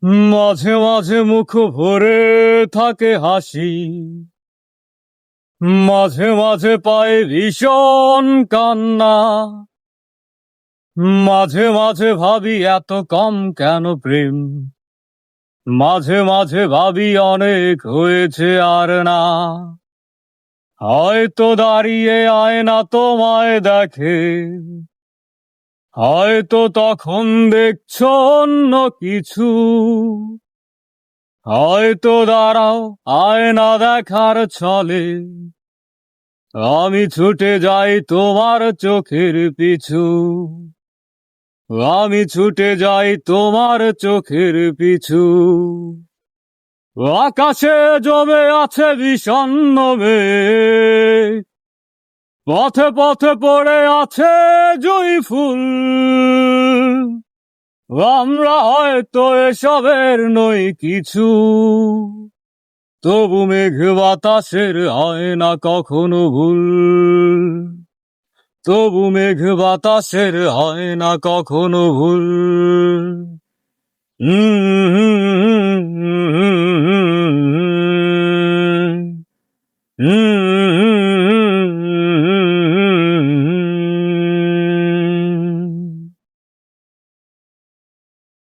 মাঝে মাঝে মুখ ভরে থাকে হাসি, মাঝে মাঝে পায় ভীষণ কান্না। মাঝে মাঝে ভাবি এত কম কেন প্রেম, মাঝে মাঝে ভাবি অনেক হয়েছে আর না। হয়তো দাঁড়িয়ে আয়না তোমায় দেখে, হয়তো তখন দেখছো অন্য কিছু। হয়তো দাঁড়াও আয়না দেখার ছলে, আমি ছুটে যাই তোমার চোখের পিছু। আমি ছুটে যাই তোমার চোখের পিছু। আকাশে জমে আছে বিষণ্ণ মেঘ, পথে পথে পড়ে আছে জুঁই ফুল। আমরা হয়তো এসবের নই কিছু, তবু মেঘ বাতাসের হয় না কখনো ভুল। তবু মেঘ বাতাসের হয় না কখনো ভুল। হুম হুম হুম হুম হুম হুম।